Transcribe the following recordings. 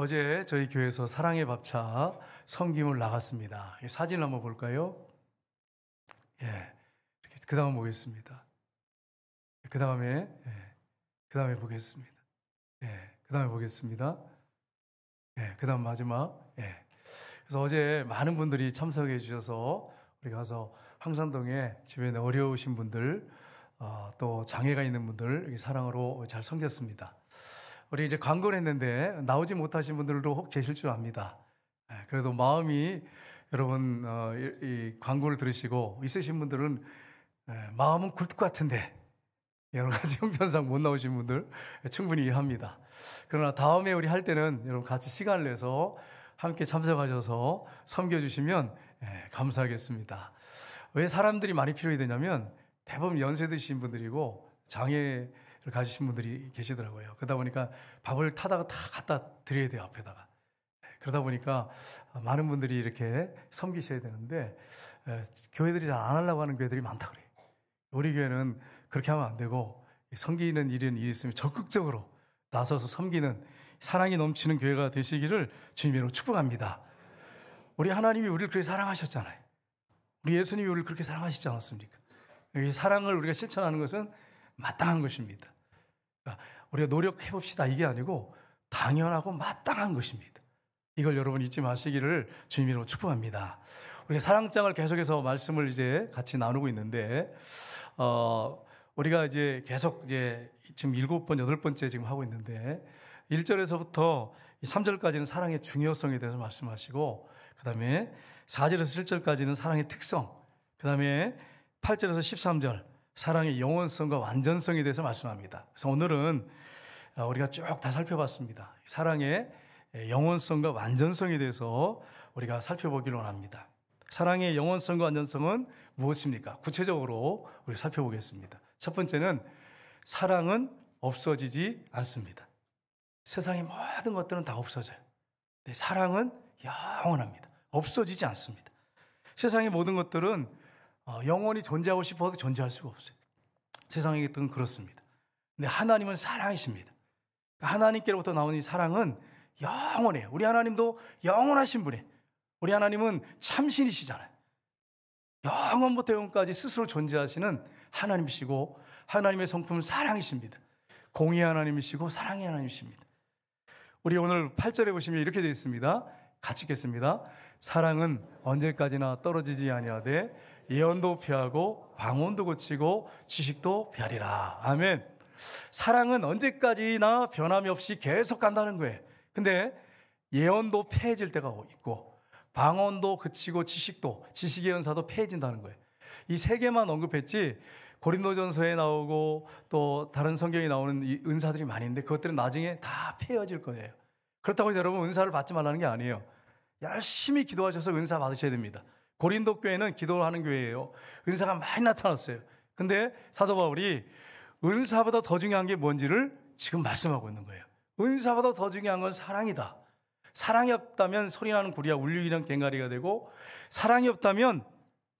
어제 저희 교회에서 사랑의 밥차 섬김을 나갔습니다. 이 사진 한번 볼까요? 예, 이렇게 그 다음 보겠습니다. 그 다음에 보겠습니다. 그 다음에 보겠습니다. 그 다음 마지막. 그래서 어제 많은 분들이 참석해 주셔서 우리 가서 황산동에 주변에 어려우신 분들, 또 장애가 있는 분들 여기 사랑으로 잘 섬겼습니다. 우리 이제 광고를 했는데 나오지 못하신 분들도 혹 계실 줄 압니다. 그래도 마음이 여러분 이 광고를 들으시고 있으신 분들은 마음은 굴뚝 같은데 여러 가지 형편상 못 나오신 분들 충분히 이해합니다. 그러나 다음에 우리 할 때는 여러분 같이 시간을 내서 함께 참석하셔서 섬겨주시면 감사하겠습니다. 왜 사람들이 많이 필요해 되냐면 대부분 연세 드신 분들이고 장애를 가지신 분들이 계시더라고요. 그러다 보니까 밥을 타다가 다 갖다 드려야 돼요, 앞에다가. 그러다 보니까 많은 분들이 이렇게 섬기셔야 되는데 교회들이 잘 안 하려고 하는 교회들이 많다 그래요. 우리 교회는 그렇게 하면 안 되고 섬기는 일이 있으면 적극적으로 나서서 섬기는 사랑이 넘치는 교회가 되시기를 주님으로 축복합니다. 우리 하나님이 우리를 그렇게 사랑하셨잖아요. 우리 예수님이 우리를 그렇게 사랑하시지 않았습니까? 이 사랑을 우리가 실천하는 것은 마땅한 것입니다. 우리가 노력해 봅시다 이게 아니고 당연하고 마땅한 것입니다. 이걸 여러분 잊지 마시기를 주님으로 축복합니다. 우리가 사랑장을 계속해서 말씀을 이제 같이 나누고 있는데 우리가 이제 계속 이제 지금 7번, 8번째 지금 하고 있는데 1절에서부터 3절까지는 사랑의 중요성에 대해서 말씀하시고 그 다음에 4절에서 7절까지는 사랑의 특성, 그 다음에 8절에서 13절 사랑의 영원성과 완전성에 대해서 말씀합니다. 그래서 오늘은 우리가 쭉 다 살펴봤습니다. 사랑의 영원성과 완전성에 대해서 우리가 살펴보기로 합니다. 사랑의 영원성과 완전성은 무엇입니까? 구체적으로 우리 살펴보겠습니다. 첫 번째는 사랑은 없어지지 않습니다. 세상의 모든 것들은 다 없어져요. 근데 사랑은 영원합니다. 없어지지 않습니다. 세상의 모든 것들은 영원히 존재하고 싶어도 존재할 수가 없어요. 세상의 것들은 그렇습니다. 근데 하나님은 사랑이십니다. 하나님께로부터 나오는 이 사랑은 영원해요. 우리 하나님도 영원하신 분이에요. 우리 하나님은 참신이시잖아요. 영원부터 영원까지 스스로 존재하시는 하나님이시고 하나님의 성품은 사랑이십니다. 공의의 하나님이시고 사랑의 하나님이십니다. 우리 오늘 8절에 보시면 이렇게 되어 있습니다. 같이 읽겠습니다. 사랑은 언제까지나 떨어지지 아니하되 예언도 피하고 방언도 고치고 지식도 피하리라. 아멘. 사랑은 언제까지나 변함이 없이 계속 간다는 거예요. 근데 예언도 폐해질 때가 있고 방언도 그치고 지식의 은사도 폐해진다는 거예요. 이 세 개만 언급했지 고린도전서에 나오고 또 다른 성경에 나오는 이 은사들이 많이 있는데 그것들은 나중에 다 폐해질 거예요. 그렇다고 해서 여러분 은사를 받지 말라는 게 아니에요. 열심히 기도하셔서 은사 받으셔야 됩니다. 고린도 교회는 기도하는 교회예요. 은사가 많이 나타났어요. 근데 사도 바울이 은사보다 더 중요한 게 뭔지를 지금 말씀하고 있는 거예요. 은사보다 더 중요한 건 사랑이다. 사랑이 없다면 소리나는 구리와 울리기는 꽹과리가 되고 사랑이 없다면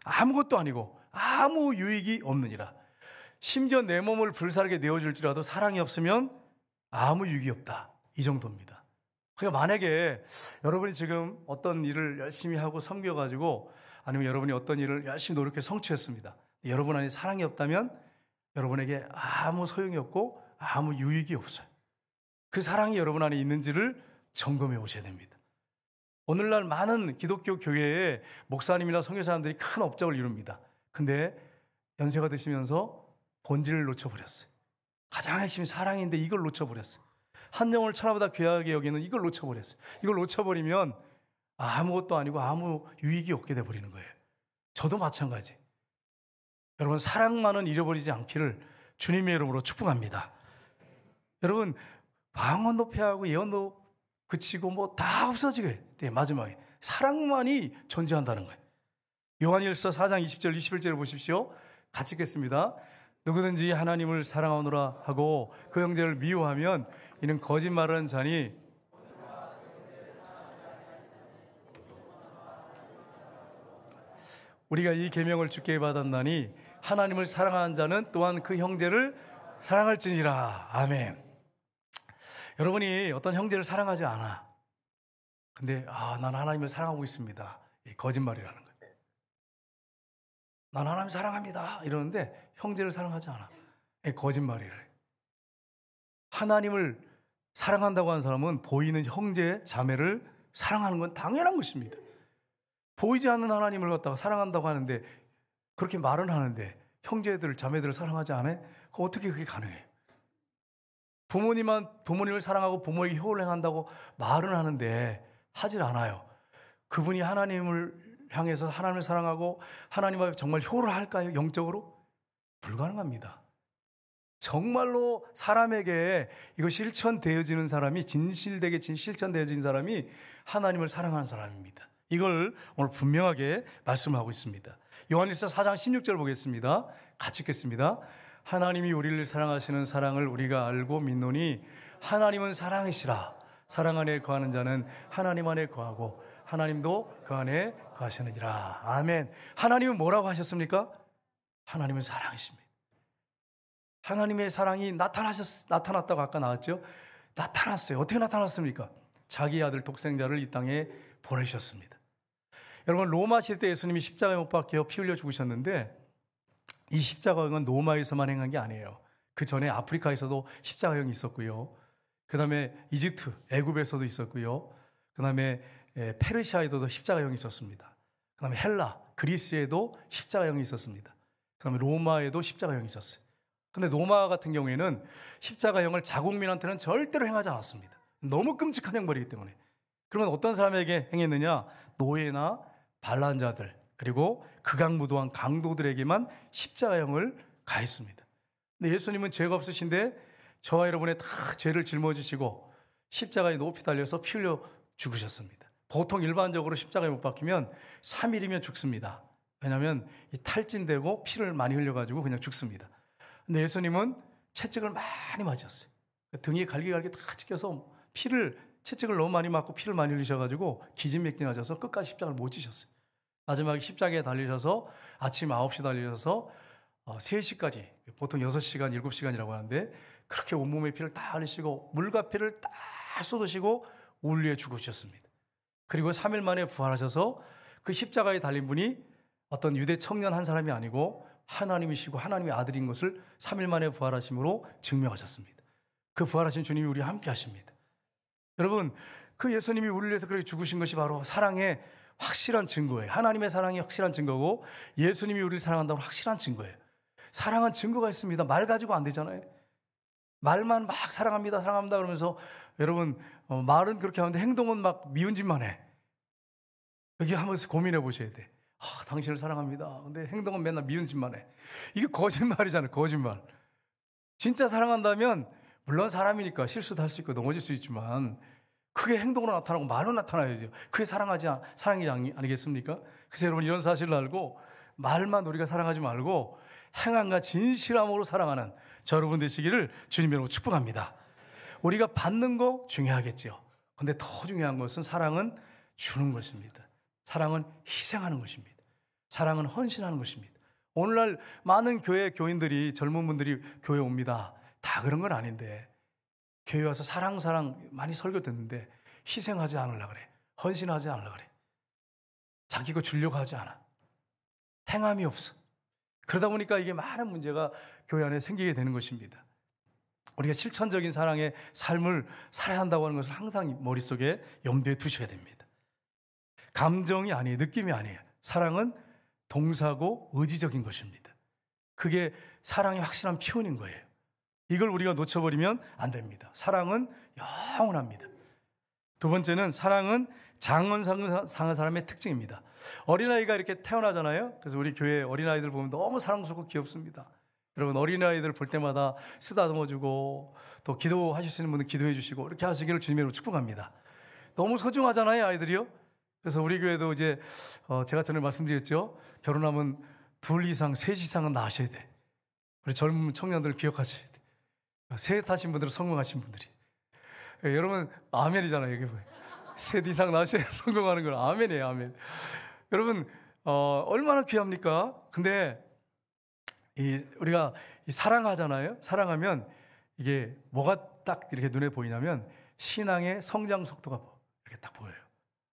아무것도 아니고 아무 유익이 없느니라. 심지어 내 몸을 불사르게 내어줄지라도 사랑이 없으면 아무 유익이 없다. 이 정도입니다. 그러니까 만약에 여러분이 지금 어떤 일을 열심히 하고 섬겨가지고 아니면 여러분이 어떤 일을 열심히 노력해 성취했습니다. 여러분 안에 사랑이 없다면 여러분에게 아무 소용이 없고 아무 유익이 없어요. 그 사랑이 여러분 안에 있는지를 점검해 보셔야 됩니다. 오늘날 많은 기독교 교회에 목사님이나 선교사님들이 큰 업적을 이룹니다. 근데 연세가 드시면서 본질을 놓쳐버렸어요. 가장 핵심이 사랑인데 이걸 놓쳐버렸어요. 한 영혼을 천하보다 귀하게 여기는 이걸 놓쳐버렸어요. 이걸 놓쳐버리면 아무것도 아니고 아무 유익이 없게 돼버리는 거예요. 저도 마찬가지. 여러분 사랑만은 잃어버리지 않기를 주님의 이름으로 축복합니다. 여러분 방언도 폐하고 예언도 그치고 뭐 다 없어지게 돼. 마지막에 사랑만이 존재한다는 거예요. 요한일서 4장 20절 21절을 보십시오. 같이 읽겠습니다. 누구든지 하나님을 사랑하노라 하고 그 형제를 미워하면 이는 거짓말하는 자니 우리가 이 계명을 주께 받았나니 하나님을 사랑하는 자는 또한 그 형제를 사랑할지니라. 아멘. 여러분이 어떤 형제를 사랑하지 않아. 근데 난 하나님을 사랑하고 있습니다. 이 거짓말이라는 거예요. 난 하나님 사랑합니다 이러는데 형제를 사랑하지 않아. 이 거짓말이래. 하나님을 사랑한다고 하는 사람은 보이는 형제, 자매를 사랑하는 건 당연한 것입니다. 보이지 않는 하나님을 갖다가 사랑한다고 하는데, 그렇게 말은 하는데 형제들, 자매들을 사랑하지 않아요? 어떻게 그게 가능해요? 부모님을 사랑하고 부모에게 효를 행한다고 말은 하는데 하질 않아요. 그분이 하나님을 향해서 하나님을 사랑하고 하나님 앞에 정말 효를 할까요? 영적으로? 불가능합니다. 정말로 사람에게 이거 실천되어지는 사람이, 진실되게 실천되어진 사람이 하나님을 사랑하는 사람입니다. 이걸 오늘 분명하게 말씀하고 있습니다. 요한일서 4장 16절 보겠습니다. 같이 읽겠습니다. 하나님이 우리를 사랑하시는 사랑을 우리가 알고 믿노니 하나님은 사랑이시라. 사랑 안에 거하는 자는 하나님 안에 거하고 하나님도 그 안에 거하시느니라. 아멘. 하나님은 뭐라고 하셨습니까? 하나님은 사랑이십니다. 하나님의 사랑이 나타났다고 아까 나왔죠? 나타났어요. 어떻게 나타났습니까? 자기 아들 독생자를 이 땅에 보내셨습니다. 여러분, 로마 시대 예수님이 십자가에 못 박혀 피 흘려 죽으셨는데, 이 십자가형은 로마에서만 행한 게 아니에요. 그 전에 아프리카에서도 십자가형이 있었고요. 그 다음에 이집트, 애굽에서도 있었고요. 그 다음에 페르시아에도 십자가형이 있었습니다. 그 다음에 헬라, 그리스에도 십자가형이 있었습니다. 그 다음에 로마에도 십자가형이 있었어요. 근데 로마 같은 경우에는 십자가형을 자국민한테는 절대로 행하지 않았습니다. 너무 끔찍한 형벌이기 때문에. 그러면 어떤 사람에게 행했느냐? 노예나 반란자들, 그리고 극악무도한 강도들에게만 십자가형을 가했습니다. 근데 예수님은 죄가 없으신데 저와 여러분의 다 죄를 짊어지시고 십자가에 높이 달려서 피 흘려 죽으셨습니다. 보통 일반적으로 십자가에 못 박히면 3일이면 죽습니다. 왜냐하면 이 탈진되고 피를 많이 흘려가지고 그냥 죽습니다. 근데 예수님은 채찍을 많이 맞으셨어요. 등에 갈기갈기 다 찍혀서 채찍을 너무 많이 맞고 피를 많이 흘리셔가지고 기진맥진하셔서 끝까지 십자가를 못 지셨어요. 마지막에 십자가에 달리셔서 아침 9시 달리셔서 3시까지, 보통 6시간, 7시간이라고 하는데 그렇게 온몸에 피를 다 흘리시고 물과 피를 다 쏟으시고 울리에 죽으셨습니다. 그리고 3일 만에 부활하셔서 그 십자가에 달린 분이 어떤 유대 청년 한 사람이 아니고 하나님이시고 하나님의 아들인 것을 3일 만에 부활하심으로 증명하셨습니다. 그 부활하신 주님이 우리와 함께 하십니다. 여러분, 그 예수님이 우리를 위해서 그렇게 죽으신 것이 바로 사랑의 확실한 증거예요. 하나님의 사랑이 확실한 증거고 예수님이 우리를 사랑한다는 확실한 증거예요. 사랑은 증거가 있습니다. 말 가지고 안 되잖아요. 말만 막 사랑합니다 그러면서 여러분, 말은 그렇게 하는데 행동은 막 미운 짓만 해. 여기 한번 고민해 보셔야 돼. 당신을 사랑합니다. 근데 행동은 맨날 미운 짓만 해. 이게 거짓말이잖아요. 거짓말. 진짜 사랑한다면 물론 사람이니까 실수도 할 수 있고 넘어질 수 있지만 그게 행동으로 나타나고 말로 나타나야죠. 그게 사랑이 아니겠습니까? 그래서 여러분, 이런 사실을 알고 말만 우리가 사랑하지 말고 행함과 진실함으로 사랑하는 저 여러분 되시기를 주님으로 축복합니다. 우리가 받는 거 중요하겠죠. 근데 더 중요한 것은 사랑은 주는 것입니다. 사랑은 희생하는 것입니다. 사랑은 헌신하는 것입니다. 오늘날 많은 교회 교인들이, 젊은 분들이 교회 옵니다. 다 그런 건 아닌데 교회 와서 사랑 많이 설교 듣는데 희생하지 않으려고 그래. 헌신하지 않으려고 그래. 자기 거 주려고 하지 않아. 행함이 없어. 그러다 보니까 이게 많은 문제가 교회 안에 생기게 되는 것입니다. 우리가 실천적인 사랑의 삶을 살아야 한다고 하는 것을 항상 머릿속에 염두에 두셔야 됩니다. 감정이 아니에요. 느낌이 아니에요. 사랑은 동사고 의지적인 것입니다. 그게 사랑의 확실한 표현인 거예요. 이걸 우리가 놓쳐버리면 안 됩니다. 사랑은 영원합니다. 두 번째는 사랑은 장원상한 사람의 특징입니다. 어린아이가 이렇게 태어나잖아요. 그래서 우리 교회 어린아이들 보면 너무 사랑스럽고 귀엽습니다. 여러분, 어린아이들 볼 때마다 쓰다듬어주고 또 기도하실 수 있는 분들 기도해 주시고 이렇게 하시기를 주님으로 축복합니다. 너무 소중하잖아요, 아이들이요. 그래서 우리 교회도 이제 제가 전에 말씀드렸죠. 결혼하면 2 이상, 3 이상은 낳으셔야 돼. 우리 젊은 청년들 기억하셔야 돼. 셋 하신 분들은 성공하신 분들이. 여러분, 아멘이잖아요. 이게 뭐예요? 3 이상 낳으셔야 성공하는 건 아멘이에요. 아멘. 여러분, 얼마나 귀합니까? 근데 우리가 사랑하잖아요. 사랑하면 이게 뭐가 딱 이렇게 눈에 보이냐면 신앙의 성장 속도가 이렇게 딱 보여요.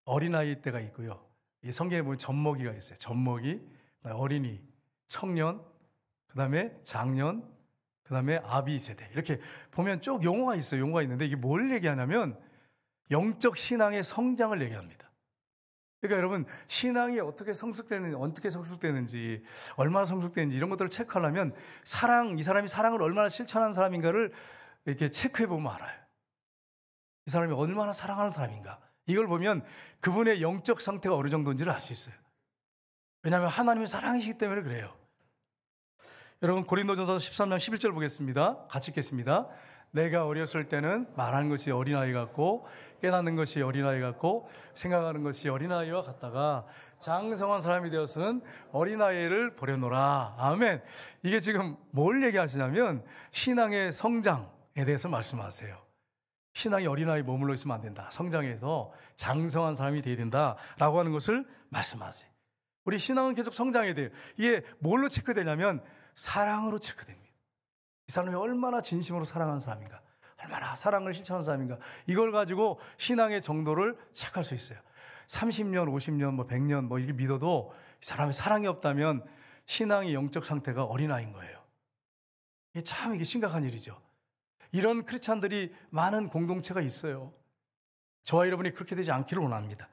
어린아이 때가 있고요. 이 성경에 보면 젖먹이가 있어요. 젖먹이, 어린이, 청년, 그 다음에 장년, 그 다음에 아비 세대. 이렇게 보면 쭉 용어가 있어요. 용어가 있는데 이게 뭘 얘기하냐면 영적 신앙의 성장을 얘기합니다. 그러니까 여러분, 신앙이 어떻게 성숙되는지, 얼마나 성숙되는지 이런 것들을 체크하려면 이 사람이 사랑을 얼마나 실천하는 사람인가를 이렇게 체크해 보면 알아요. 이 사람이 얼마나 사랑하는 사람인가. 이걸 보면 그분의 영적 상태가 어느 정도인지를 알 수 있어요. 왜냐하면 하나님의 사랑이시기 때문에 그래요. 여러분, 고린도전서 13장 11절 보겠습니다. 같이 읽겠습니다. 내가 어렸을 때는 말하는 것이 어린아이 같고 깨닫는 것이 어린아이 같고 생각하는 것이 어린아이와 같다가 장성한 사람이 되어서는 어린아이를 버려놓으라. 아멘. 이게 지금 뭘 얘기하시냐면 신앙의 성장에 대해서 말씀하세요. 신앙이 어린아이 머물러 있으면 안 된다. 성장해서 장성한 사람이 되어야 된다라고 하는 것을 말씀하세요. 우리 신앙은 계속 성장해야 돼요. 이게 뭘로 체크되냐면 사랑으로 체크됩니다. 이 사람이 얼마나 진심으로 사랑하는 사람인가, 얼마나 사랑을 실천하는 사람인가, 이걸 가지고 신앙의 정도를 체크할 수 있어요. 30년, 50년, 100년 이렇게 믿어도 이 사람이 사랑이 없다면 신앙의 영적 상태가 어린아이인 거예요. 이게 심각한 일이죠. 이런 크리스찬들이 많은 공동체가 있어요. 저와 여러분이 그렇게 되지 않기를 원합니다.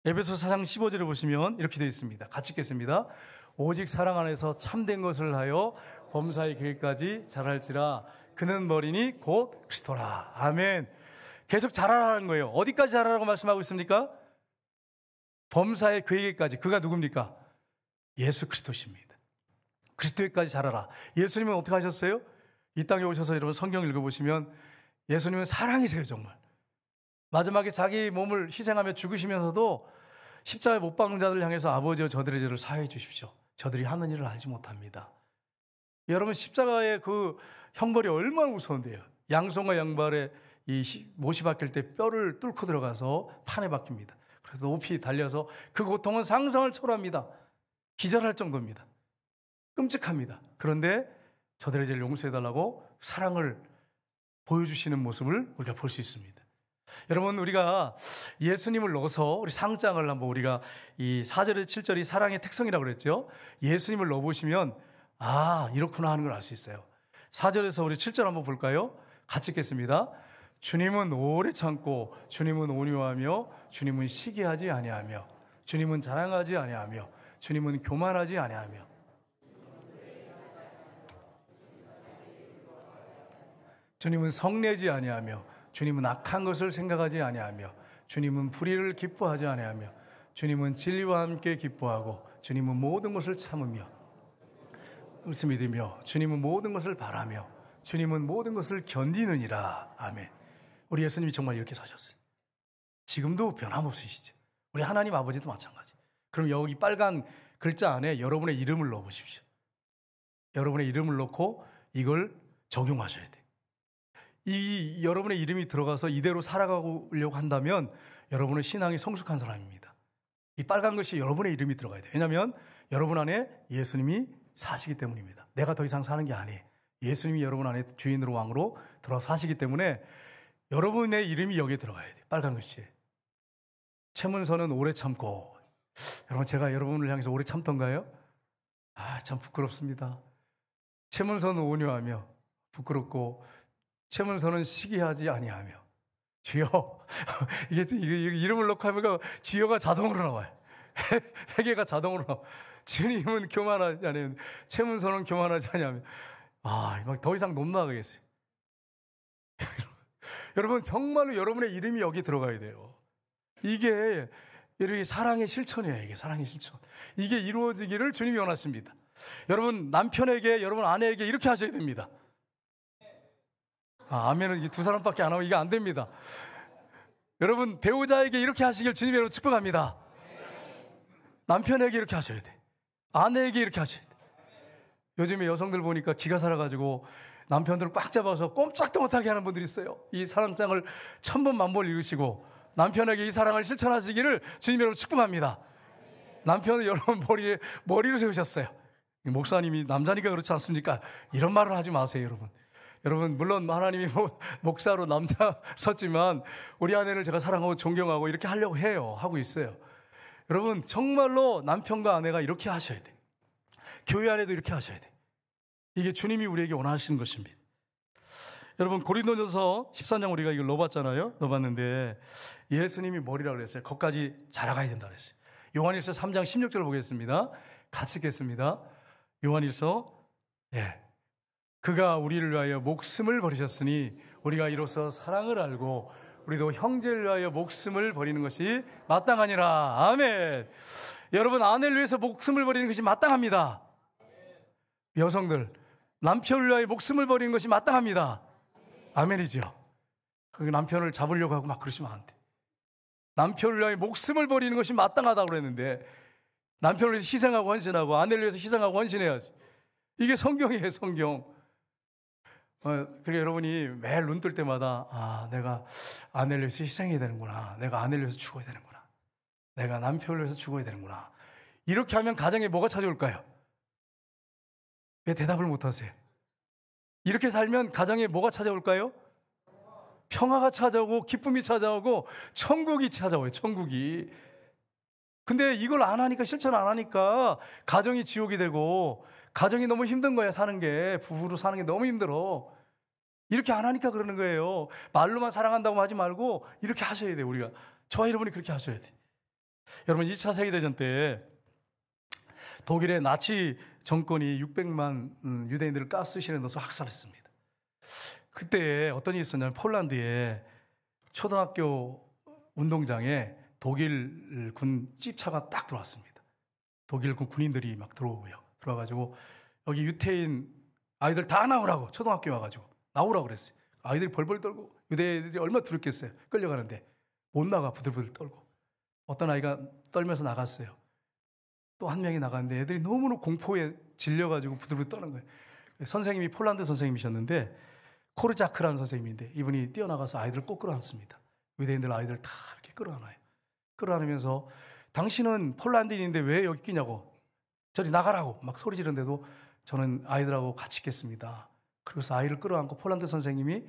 에베소서 4장 15절을 보시면 이렇게 되어 있습니다. 같이 읽겠습니다. 오직 사랑 안에서 참된 것을 하여 범사의 계획까지 자랄지라. 그는 머리니 곧 그리스도라. 아멘. 계속 자라라는 거예요. 어디까지 자라라고 말씀하고 있습니까? 범사의 계획까지. 그가 누굽니까? 예수 그리스도십니다. 그리스도에까지 자라라. 예수님은 어떻게 하셨어요? 이 땅에 오셔서 여러분 성경 읽어보시면 예수님은 사랑이세요. 정말 마지막에 자기 몸을 희생하며 죽으시면서도 십자가에 못 박는 자들을 향해서 아버지여 저들의 죄를 사하여 주십시오. 저들이 하는 일을 알지 못합니다. 여러분, 십자가의 그 형벌이 얼마나 무서운데요. 양손과 양발에 이 못이 박힐 때 뼈를 뚫고 들어가서 판에 박힙니다. 그래서 높이 달려서 그 고통은 상상을 초월합니다. 기절할 정도입니다. 끔찍합니다. 그런데 저들의 죄를 용서해달라고 사랑을 보여주시는 모습을 우리가 볼 수 있습니다. 여러분, 우리가 예수님을 넣어서 우리 상장을 한번 우리가 이 4절에 7절이 사랑의 특성이라고 그랬죠. 예수님을 넣어보시면 이렇구나 하는 걸 알 수 있어요. 4절에서 우리 7절 한번 볼까요? 같이 읽겠습니다. 주님은 오래 참고 주님은 온유하며 주님은 시기하지 아니하며 주님은 자랑하지 아니하며 주님은 교만하지 아니하며 주님은 성내지 아니하며 주님은 악한 것을 생각하지 아니하며 주님은 불의를 기뻐하지 아니하며 주님은 진리와 함께 기뻐하고 주님은 모든 것을 참으며 믿으며 주님은 모든 것을 바라며 주님은 모든 것을 견디느니라. 아멘. 우리 예수님이 정말 이렇게 사셨어요. 지금도 변함없으시죠. 우리 하나님 아버지도 마찬가지. 그럼 여기 빨간 글자 안에 여러분의 이름을 넣어보십시오. 여러분의 이름을 넣고 이걸 적용하셔야 돼요. 이 여러분의 이름이 들어가서 이대로 살아가려고 한다면 여러분은 신앙이 성숙한 사람입니다. 이 빨간 글씨 여러분의 이름이 들어가야 돼요. 왜냐하면 여러분 안에 예수님이 사시기 때문입니다. 내가 더 이상 사는 게 아니에요. 예수님이 여러분 안에 주인으로 왕으로 들어 사시기 때문에 여러분의 이름이 여기에 들어가야 돼요. 빨간 글씨에. 최문서는 오래 참고. 여러분, 제가 여러분을 향해서 오래 참던가요? 참 부끄럽습니다. 최문서는 온유하며 부끄럽고 최문서는 시기하지 아니하며. 주여. 이게 이름을 넣고 하면 주여가 자동으로 나와요. 회개가 자동으로 나와요. 주님은 교만하지 아니하며 최문서는 교만하지 아니하며. 막 더 이상 못 나가겠어요. 여러분, 정말로 여러분의 이름이 여기 들어가야 돼요. 이게 사랑의 실천이에요. 이게 사랑의 실천. 이게 이루어지기를 주님이 원하십니다. 여러분, 남편에게, 여러분 아내에게 이렇게 하셔야 됩니다. 아멘은 두 사람밖에 안 하면 이게 안 됩니다. 여러분, 배우자에게 이렇게 하시길 주님의 이름으로 축복합니다. 남편에게 이렇게 하셔야 돼. 아내에게 이렇게 하셔야 돼. 요즘에 여성들 보니까 기가 살아가지고 남편들을 꽉 잡아서 꼼짝도 못하게 하는 분들이 있어요. 이 사랑장을 1000번 만번 읽으시고 남편에게 이 사랑을 실천하시기를 주님의 이름으로 축복합니다. 남편은 여러분 머리를 세우셨어요. 목사님이 남자니까 그렇지 않습니까? 이런 말을 하지 마세요. 여러분, 여러분, 물론 하나님이 목사로 남자 섰지만 우리 아내를 제가 사랑하고 존경하고 이렇게 하려고 해요. 하고 있어요. 여러분, 정말로 남편과 아내가 이렇게 하셔야 돼. 교회 안에도 이렇게 하셔야 돼. 이게 주님이 우리에게 원하시는 것입니다. 여러분, 고린도전서 13장 우리가 이걸 넣어봤잖아요. 넣어봤는데 예수님이 뭐라고 그랬어요? 거기까지 자라가야 된다 그랬어요. 요한일서 3장 16절 보겠습니다. 같이 읽겠습니다. 요한일서, 그가 우리를 위하여 목숨을 버리셨으니 우리가 이로써 사랑을 알고 우리도 형제를 위하여 목숨을 버리는 것이 마땅하니라. 아멘. 여러분, 아내를 위해서 목숨을 버리는 것이 마땅합니다. 여성들, 남편을 위하여 목숨을 버리는 것이 마땅합니다. 아멘이죠. 남편을 잡으려고 하고 막 그러시면 안 돼. 남편을 위하여 목숨을 버리는 것이 마땅하다고 그랬는데 남편을 위해서 희생하고 헌신하고 아내를 위해서 희생하고 헌신해야지. 이게 성경이에요, 성경. 그러니까 여러분이 매일 눈 뜰 때마다 내가 아내를 위해서 희생해야 되는구나. 내가 아내를 위해서 죽어야 되는구나. 내가 남편을 위해서 죽어야 되는구나. 이렇게 하면 가정에 뭐가 찾아올까요? 왜 대답을 못하세요? 이렇게 살면 가정에 뭐가 찾아올까요? 평화가 찾아오고 기쁨이 찾아오고 천국이 찾아와요. 천국이. 근데 이걸 안 하니까, 실천 안 하니까 가정이 지옥이 되고 가정이 너무 힘든 거야. 사는 게, 부부로 사는 게 너무 힘들어. 이렇게 안 하니까 그러는 거예요. 말로만 사랑한다고 하지 말고 이렇게 하셔야 돼요. 우리가, 저와 여러분이 그렇게 하셔야 돼. 여러분, 2차 세계대전 때 독일의 나치 정권이 600만 유대인들을 가스실에 넣어서 학살했습니다. 그때 어떤 일이 있었냐면 폴란드에 초등학교 운동장에 독일 군 찝차가 딱 들어왔습니다. 독일 군 군인들이 막 들어오고요. 들어와가지고 여기 유태인 아이들 다 나오라고, 초등학교에 와가지고 나오라고 그랬어요. 아이들이 벌벌 떨고, 유대인들이 얼마나 두렵겠어요. 끌려가는데 못 나가, 부들부들 떨고. 어떤 아이가 떨면서 나갔어요. 또 한 명이 나갔는데 애들이 너무나 공포에 질려가지고 부들부들 떠는 거예요. 선생님이 폴란드 선생님이셨는데 코르자크라는 선생님인데 이분이 뛰어나가서 아이들을 꼭 끌어안습니다. 유대인들 아이들 다 이렇게 끌어안아요. 끌어안으면서 당신은 폴란드인인데 왜 여기 끼냐고, 저리 나가라고 막 소리 지르는데도 저는 아이들하고 같이 있겠습니다. 그래서 아이를 끌어안고 폴란드 선생님이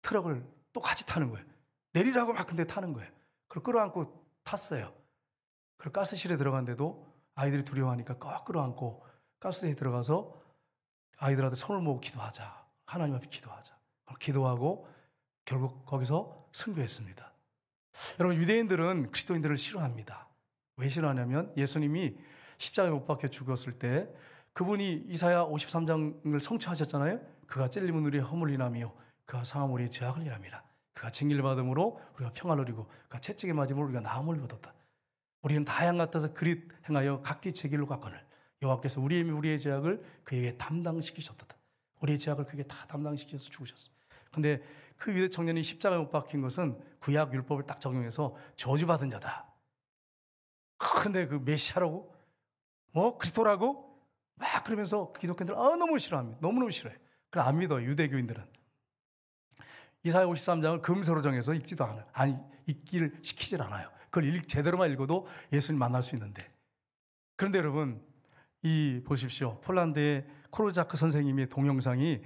트럭을 또 같이 타는 거예요. 내리라고 막 근데 타는 거예요. 그걸 끌어안고 탔어요. 그리고 가스실에 들어갔는데도 아이들이 두려워하니까 꼭 끌어안고 가스실에 들어가서 아이들한테 손을 모으고 기도하자. 하나님 앞에 기도하자. 기도하고 결국 거기서 순교했습니다. 여러분, 유대인들은 그리스도인들을 싫어합니다. 왜 싫어하냐면 예수님이 십자가에 못 박혀 죽었을 때 그분이 이사야 53장을 성취하셨잖아요. 그가 찔림은 우리의 허물 인함이요 그가 상함 우리의 죄악을 인함이라. 그가 징계를 받음으로 우리가 평안을 누리고 그가 채찍에 맞음으로 우리가 나음을 얻었다. 우리는 다 양 같아서 그릿 행하여 각기 제 길로 갔거늘 여호와께서 우리의 죄악을 그에게 담당시키셨다. 우리의 죄악을 그에게 다 담당시켜서 죽으셨어요. 근데 그 유대 청년이 십자가에 못 박힌 것은 구약 율법을 딱 적용해서 저주받은 자다. 근데 그 메시아라고 그리스도라고 막 그러면서 기독교인들 너무 싫어합니다. 너무너무 싫어해요. 그럼 안 믿어요. 유대교인들은. 이사야 53장을 금서로 정해서 읽지도 않아요. 읽기를 시키질 않아요. 그걸 제대로만 읽어도 예수님 만날 수 있는데. 그런데 여러분, 보십시오. 폴란드의 코르자크 선생님의 동영상이,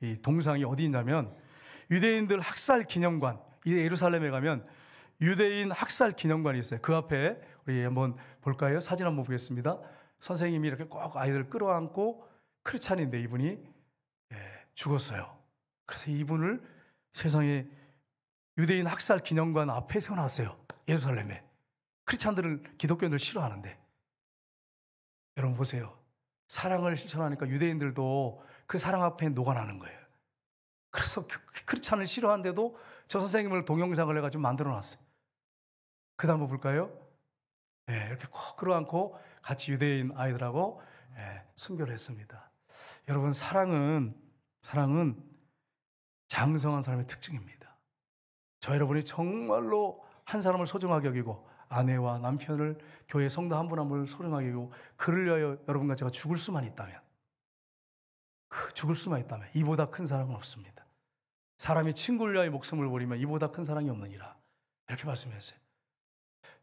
이 동상이 어디 있냐면 유대인들 학살 기념관, 이 예루살렘에 가면 유대인 학살 기념관이 있어요. 그 앞에 우리 한번 볼까요? 사진 한번 보겠습니다. 선생님이 이렇게 꼭 아이들을 끌어안고 크리스찬인데 이분이 죽었어요. 그래서 이분을 세상에 유대인 학살 기념관 앞에 세워놨어요. 예루살렘에. 크리스찬들을, 기독교인들 싫어하는데. 여러분 보세요. 사랑을 실천하니까 유대인들도 그 사랑 앞에 녹아나는 거예요. 그래서 크리스찬을 싫어하는데도 저 선생님을 동영상을 해가지고 만들어놨어요. 그 다음 한번 볼까요? 이렇게 꼭 끌어안고 같이 유대인 아이들하고 순교를 했습니다. 여러분, 사랑은 장성한 사람의 특징입니다. 저 여러분이 정말로 한 사람을 소중하게 여기고 아내와 남편을, 교회 성도 한 분 한 분을 소중하게 여기고 그를 위하여 여러분과 제가 죽을 수만 있다면, 이보다 큰 사랑은 없습니다. 사람이 친구를 위하여 목숨을 버리면 이보다 큰 사랑이 없느니라. 이렇게 말씀했어요.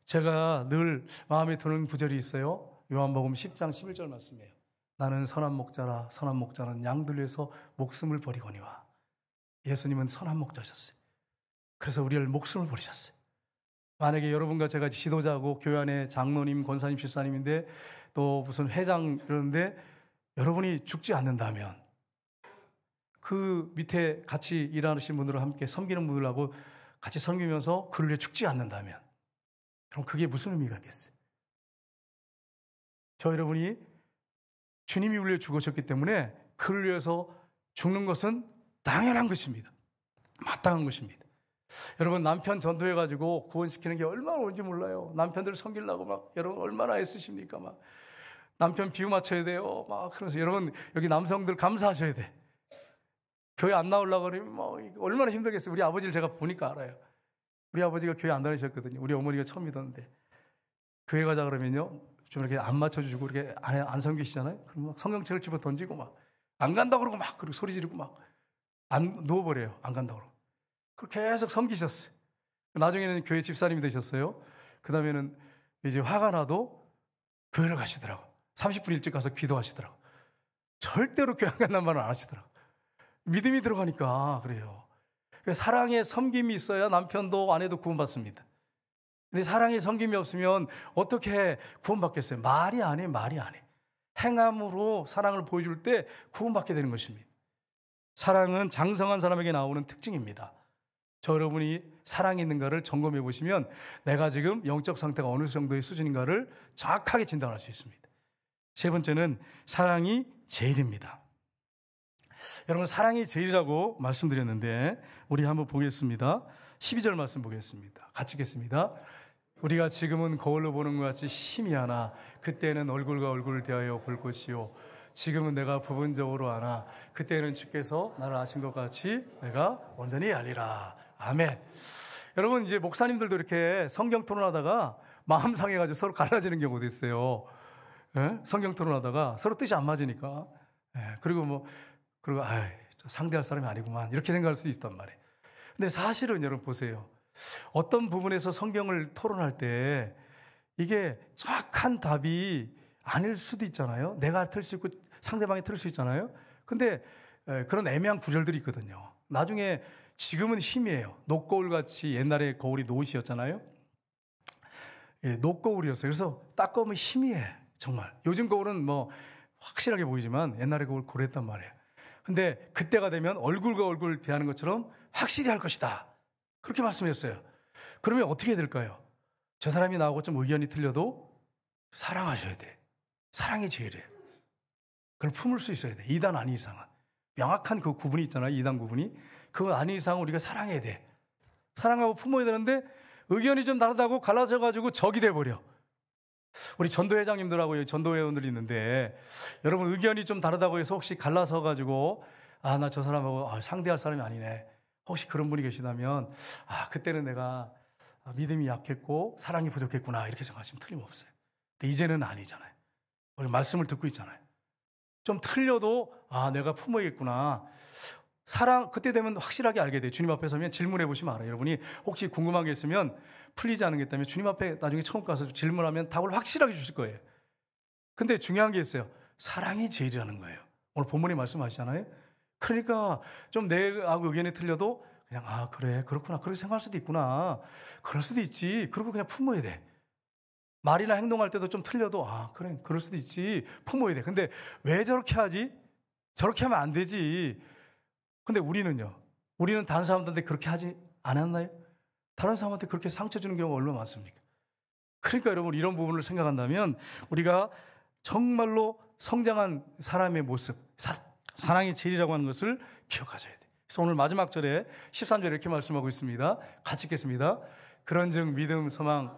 제가 늘 마음에 드는 구절이 있어요. 요한복음 10장 11절 말씀이에요. 나는 선한 목자라, 선한 목자는 양들 위해서 목숨을 버리거니와. 예수님은 선한 목자셨어요. 그래서 우리를 목숨을 버리셨어요. 만약에 여러분과 제가 지도자고 교회 안에 장로님, 권사님, 집사님인데 또 무슨 회장 이러는데 여러분이 죽지 않는다면, 그 밑에 같이 일하시는 분들과 함께 섬기는 분들하고 같이 섬기면서 그를 위해 죽지 않는다면, 그럼 그게 무슨 의미가 있겠어요? 저 여러분이 주님이 우리를 위해 죽으셨기 때문에 그를 위해서 죽는 것은 당연한 것입니다. 마땅한 것입니다. 여러분, 남편 전도해가지고 구원시키는 게 얼마나 오는지 몰라요. 남편들 섬기려고 막 여러분 얼마나 애쓰십니까? 막 남편 비유 맞춰야 돼요. 막 그러면서 여러분 여기 남성들 감사하셔야 돼. 교회 안 나오려고 그러면 뭐 얼마나 힘들겠어요. 우리 아버지를 제가 보니까 알아요. 우리 아버지가 교회 안 다니셨거든요. 우리 어머니가 처음 믿었는데 교회 가자 그러면요 좀 이렇게 안 맞춰주고 이렇게 안 섬기시잖아요. 그럼 막 성경책을 집어 던지고 막 안 간다 그러고 막 그리고 소리 지르고 막 안 누워버려요. 안 간다 그러고. 그렇게 계속 섬기셨어요. 나중에는 교회 집사님이 되셨어요. 그 다음에는 이제 화가 나도 교회를 가시더라고. 30분 일찍 가서 기도하시더라고. 절대로 교회 안 간다는 말은 안 하시더라고. 믿음이 들어가니까 그래요. 사랑의 섬김이 있어야 남편도 아내도 구원받습니다. 근데 사랑의 섬김이 없으면 어떻게 구원받겠어요? 말이 안 해, 말이 안 해. 행함으로 사랑을 보여줄 때 구원받게 되는 것입니다. 사랑은 장성한 사람에게 나오는 특징입니다. 저 여러분이 사랑이 있는가를 점검해 보시면 내가 지금 영적 상태가 어느 정도의 수준인가를 정확하게 진단할 수 있습니다. 세 번째는 사랑이 제일입니다. 여러분, 사랑이 제일이라고 말씀드렸는데 우리 한번 보겠습니다. 12절 말씀 보겠습니다. 같이 읽겠습니다. 우리가 지금은 거울로 보는 것 같이 희미하나 그때는 얼굴과 얼굴을 대하여 볼 것이요 지금은 내가 부분적으로 아나 그때는 주께서 나를 아신 것 같이 내가 온전히 알리라. 아멘. 여러분, 이제 목사님들도 이렇게 성경 토론하다가 마음 상해가지고 서로 갈라지는 경우도 있어요. 예? 성경 토론하다가 서로 뜻이 안 맞으니까. 예. 그리고 상대할 사람이 아니구만 이렇게 생각할 수도 있단 말이에요. 근데 사실은 여러분 보세요. 어떤 부분에서 성경을 토론할 때 이게 정확한 답이 아닐 수도 있잖아요. 내가 틀 수 있고 상대방이 틀 수 있잖아요. 근데 그런 애매한 구절들이 있거든요. 나중에 지금은 희미해요. 녹거울같이 옛날에 거울이 노릇이었잖아요. 예, 녹거울이었어요. 그래서 닦아보면 희미해. 정말. 요즘 거울은 뭐 확실하게 보이지만 옛날에 거울 고랬단 말이에요. 근데 그때가 되면 얼굴과 얼굴 대하는 것처럼 확실히 할 것이다. 그렇게 말씀했어요. 그러면 어떻게 될까요? 저 사람이 나하고 좀 의견이 틀려도 사랑하셔야 돼. 사랑이 제일이에요. 그걸 품을 수 있어야 돼. 2단 아닌 이상은. 명확한 그 구분이 있잖아요. 2단 구분이. 그거 아닌 이상은 우리가 사랑해야 돼. 사랑하고 품어야 되는데 의견이 좀 다르다고 갈라져가지고 적이 돼버려. 우리 전도회장님들하고 전도회원들이 있는데 여러분 의견이 좀 다르다고 해서 혹시 갈라서가지고 나 저 사람하고 상대할 사람이 아니네. 혹시 그런 분이 계시다면 그때는 내가 믿음이 약했고 사랑이 부족했구나 이렇게 생각하시면 틀림없어요. 근데 이제는 아니잖아요. 우리 말씀을 듣고 있잖아요. 좀 틀려도 내가 품어야겠구나. 사랑 그때 되면 확실하게 알게 돼요. 주님 앞에 서면 질문해 보시면 알아요. 여러분이 혹시 궁금한 게 있으면 풀리지 않은 게 있다면 주님 앞에 나중에 처음 가서 질문하면 답을 확실하게 주실 거예요. 근데 중요한 게 있어요. 사랑이 제일이라는 거예요. 오늘 본문에 말씀하시잖아요. 그러니까 좀 내하고 의견이 틀려도 그냥 그래 그렇구나 그렇게 생각할 수도 있구나 그럴 수도 있지 그러고 그냥 품어야 돼. 말이나 행동할 때도 좀 틀려도 그래 그럴 수도 있지 품어야 돼. 근데 왜 저렇게 하지? 저렇게 하면 안 되지. 근데 우리는요, 우리는 다른 사람들한테 그렇게 하지 않았나요? 다른 사람한테 그렇게 상처 주는 경우가 얼마나 많습니까? 그러니까 여러분 이런 부분을 생각한다면 우리가 정말로 성장한 사람의 모습, 사랑이 제일이라고 하는 것을 기억하셔야 돼요. 그래서 오늘 마지막 절에 13절에 이렇게 말씀하고 있습니다. 같이 읽겠습니다. 그런즉 믿음, 소망,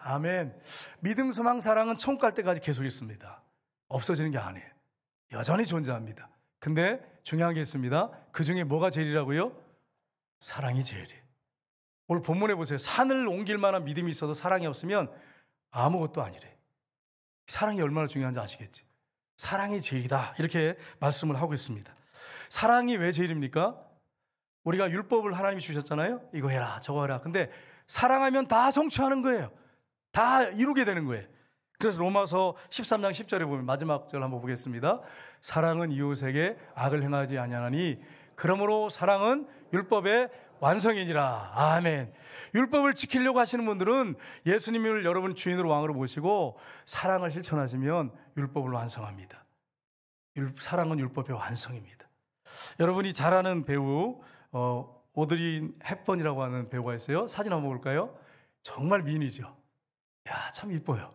아멘. 믿음, 소망, 사랑은 천국 갈 때까지 계속 있습니다. 없어지는 게 아니에요. 여전히 존재합니다. 근데 중요한 게 있습니다. 그 중에 뭐가 제일이라고요? 사랑이 제일이에요. 오늘 본문에 보세요. 산을 옮길 만한 믿음이 있어도 사랑이 없으면 아무것도 아니래. 사랑이 얼마나 중요한지 아시겠지? 사랑이 제일이다. 이렇게 말씀을 하고 있습니다. 사랑이 왜 제일입니까? 우리가 율법을 하나님이 주셨잖아요. 이거 해라, 저거 해라. 근데 사랑하면 다 성취하는 거예요. 다 이루게 되는 거예요. 그래서 로마서 13장 10절에 보면 마지막 절 한번 보겠습니다. 사랑은 이웃에게 악을 행하지 아니하나니 그러므로 사랑은 율법의 완성이니라. 아멘. 율법을 지키려고 하시는 분들은 예수님을 여러분 주인으로 왕으로 모시고 사랑을 실천하시면 율법을 완성합니다. 사랑은 율법의 완성입니다. 여러분이 잘 아는 배우 오드리 헵번이라고 하는 배우가 있어요. 사진 한번 볼까요? 정말 미인이죠. 야, 참 이뻐요.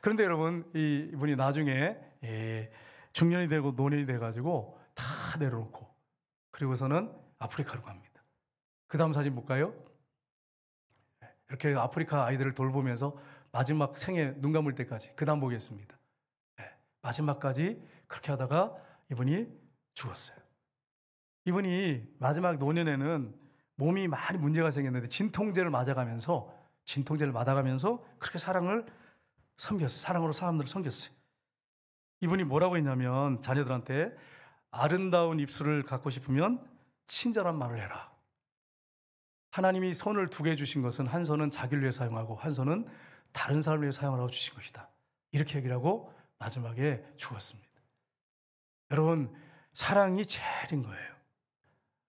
그런데 여러분 이분이 나중에 중년이 되고 노년이 돼가지고 다 내려놓고 그리고서는 아프리카로 갑니다. 그 다음 사진 볼까요? 이렇게 아프리카 아이들을 돌보면서 마지막 생에 눈 감을 때까지 그 다음 보겠습니다. 마지막까지 그렇게 하다가 이분이 죽었어요. 이분이 마지막 노년에는 몸이 많이 문제가 생겼는데 진통제를 맞아가면서 그렇게 사랑으로 사람들을 섬겼어요. 이분이 뭐라고 했냐면 자녀들한테 아름다운 입술을 갖고 싶으면 친절한 말을 해라. 하나님이 손을 두 개 주신 것은 한 손은 자기를 위해 사용하고 한 손은 다른 사람을 위해 사용하라고 주신 것이다. 이렇게 얘기를 하고 마지막에 죽었습니다. 여러분, 사랑이 제일인 거예요.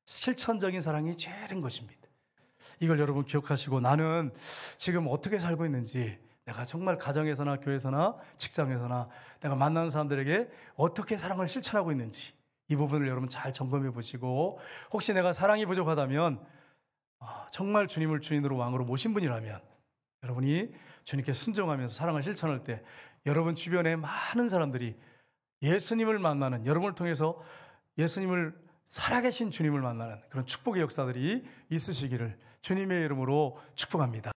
실천적인 사랑이 제일인 것입니다. 이걸 여러분 기억하시고 나는 지금 어떻게 살고 있는지, 내가 정말 가정에서나 교회에서나 직장에서나 내가 만나는 사람들에게 어떻게 사랑을 실천하고 있는지 이 부분을 여러분 잘 점검해 보시고, 혹시 내가 사랑이 부족하다면 정말 주님을 주인으로 왕으로 모신 분이라면 여러분이 주님께 순종하면서 사랑을 실천할 때 여러분 주변에 많은 사람들이 예수님을 만나는, 여러분을 통해서 예수님을 살아계신 주님을 만나는 그런 축복의 역사들이 있으시기를 주님의 이름으로 축복합니다.